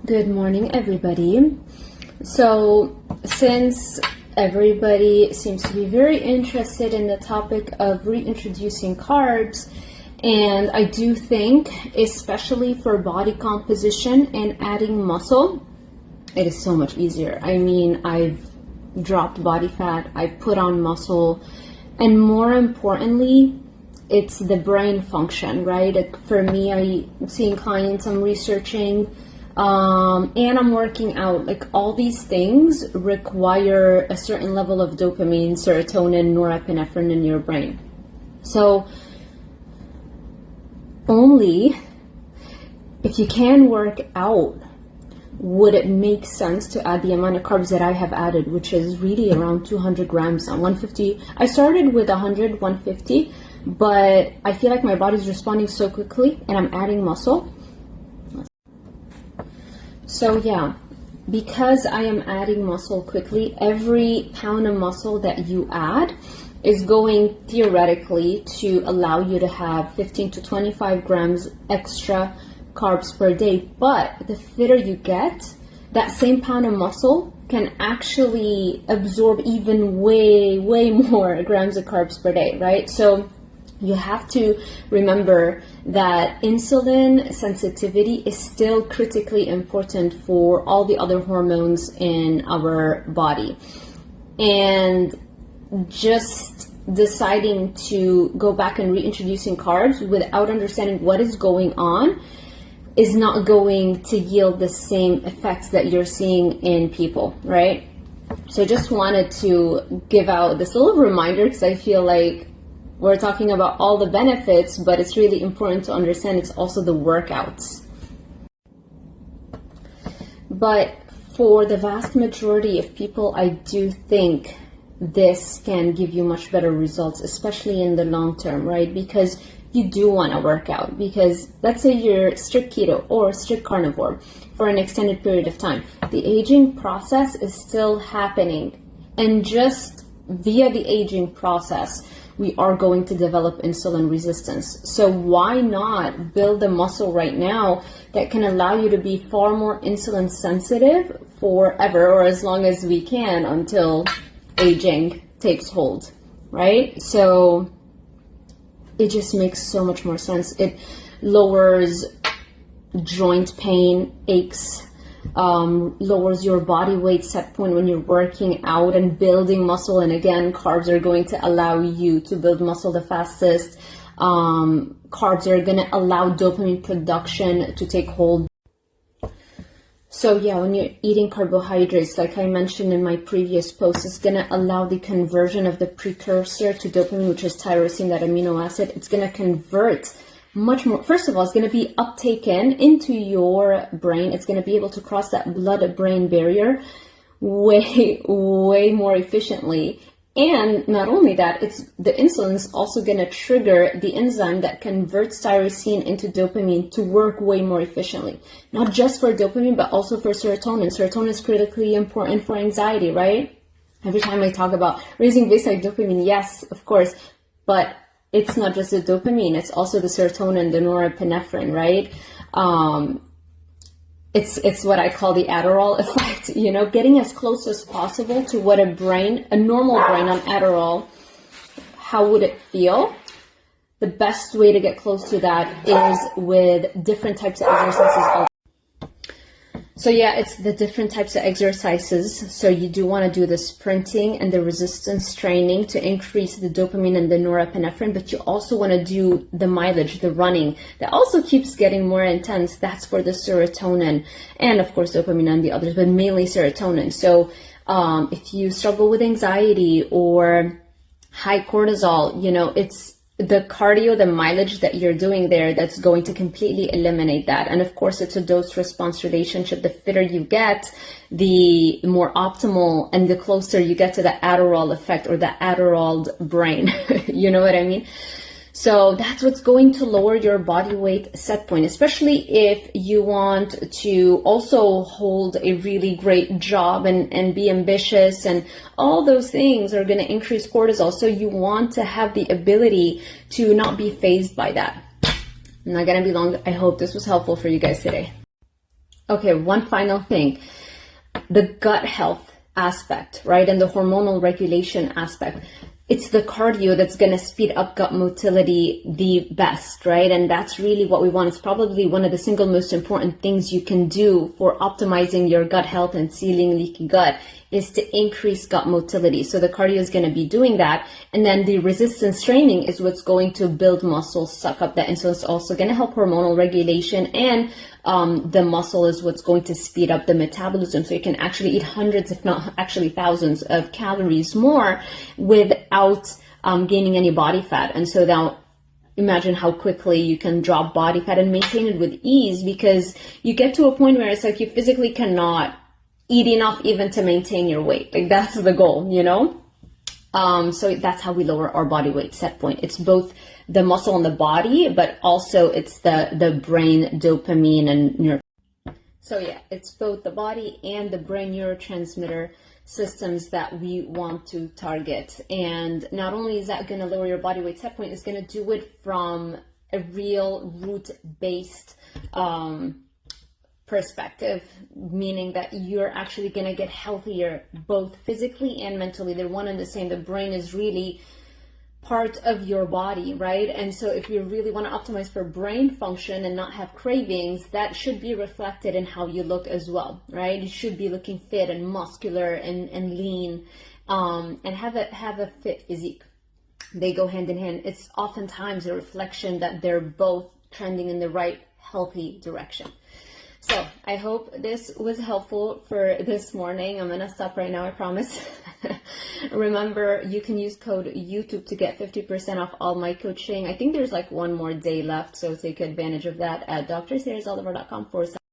Good morning, everybody. So, since everybody seems to be very interested in the topic of reintroducing carbs, and I do think, especially for body composition and adding muscle, it is so much easier. I mean, I've dropped body fat, I've put on muscle, and more importantly, it's the brain function, right? For me, I'm seeing clients, I'm researching, and I'm working out. Like, all these things require a certain level of dopamine, serotonin, norepinephrine in your brain. So only if you can work out would it make sense to add the amount of carbs that I have added, which is really around 200 grams on 150. I started with 100, 150, but I feel like my body's responding so quickly and I'm adding muscle. So yeah, because I am adding muscle quickly, every pound of muscle that you add is going theoretically to allow you to have 15 to 25 grams extra carbs per day. But the fitter you get, that same pound of muscle can actually absorb even way more grams of carbs per day, right? So you have to remember that insulin sensitivity is still critically important for all the other hormones in our body. And just deciding to go back and reintroducing carbs without understanding what is going on is not going to yield the same effects that you're seeing in people, right? So I just wanted to give out this little reminder, because I feel like we're talking about all the benefits, but it's really important to understand it's also the workouts. But for the vast majority of people, I do think this can give you much better results, especially in the long term, right? Because you do want to work out, because let's say you're strict keto or strict carnivore for an extended period of time. The aging process is still happening, and just via the aging process, we are going to develop insulin resistance. So why not build a muscle right now that can allow you to be far more insulin sensitive forever, or as long as we can until aging takes hold, right? So it just makes so much more sense. It lowers joint pain, aches, lowers your body weight set point when you're working out and building muscle. And again, carbs are going to allow you to build muscle the fastest. Carbs are going to allow dopamine production to take hold. So yeah, when you're eating carbohydrates, like I mentioned in my previous post, it's going to allow the conversion of the precursor to dopamine, which is tyrosine, that amino acid. It's going to convert much more. First of all, it's going to be uptaken into your brain. It's going to be able to cross that blood-brain barrier way more efficiently. And not only that, the insulin is also going to trigger the enzyme that converts tyrosine into dopamine to work way more efficiently. Not just for dopamine, but also for serotonin. Serotonin is critically important for anxiety, right? Every time I talk about raising baseline dopamine, yes, of course, but it's not just the dopamine, it's also the serotonin, the norepinephrine, right? It's what I call the Adderall effect, getting as close as possible to what a normal brain on Adderall, how would it feel? The best way to get close to that is with different types of exercises. So yeah, it's the different types of exercises. So you do want to do the sprinting and the resistance training to increase the dopamine and the norepinephrine, but you also want to do the mileage, the running. That also keeps getting more intense. That's for the serotonin, and of course dopamine and the others, but mainly serotonin. So if you struggle with anxiety or high cortisol, it's the cardio, the mileage that you're doing there that's going to completely eliminate that. And of course, it's a dose-response relationship. The fitter you get, the more optimal and the closer you get to the Adderall effect, or the Adderall brain. You know what I mean? So that's what's going to lower your body weight set point, especially if you want to also hold a really great job and be ambitious, and all those things are going to increase cortisol. So you want to have the ability to not be fazed by that. I'm not going to be long. I hope this was helpful for you guys today. Okay, one final thing. The gut health aspect, right? And the hormonal regulation aspect. It's the cardio that's going to speed up gut motility the best, right? And that's really what we want. It's probably one of the single most important things you can do for optimizing your gut health and sealing leaky gut is to increase gut motility. So the cardio is going to be doing that. And then the resistance training is what's going to build muscle, suck up that insulin. It's also going to help hormonal regulation, and the muscle is what's going to speed up the metabolism. So you can actually eat hundreds, if not actually thousands of calories more without gaining any body fat. And so now imagine how quickly you can drop body fat and maintain it with ease, because you get to a point where it's like you physically cannot eat enough even to maintain your weight. Like that's the goal, you know? So that's how we lower our body weight set point. It's both the muscle and the body, but also it's the brain dopamine and so yeah, it's both the body and the brain neurotransmitter systems that we want to target. And not only is that going to lower your body weight set point, it's going to do it from a real root-based perspective, meaning that you're actually going to get healthier both physically and mentally. They're one and the same. The brain is really part of your body, right? And so if you really want to optimize for brain function and not have cravings, that should be reflected in how you look as well, right? You should be looking fit and muscular and lean, and have a fit physique. They go hand in hand. It's oftentimes a reflection that they're both trending in the right healthy direction. So I hope this was helpful for this morning. I'm going to stop right now, I promise. Remember, you can use code YouTube to get 50% off all my coaching. I think there's like one more day left, so take advantage of that at drsariaholiver.com/.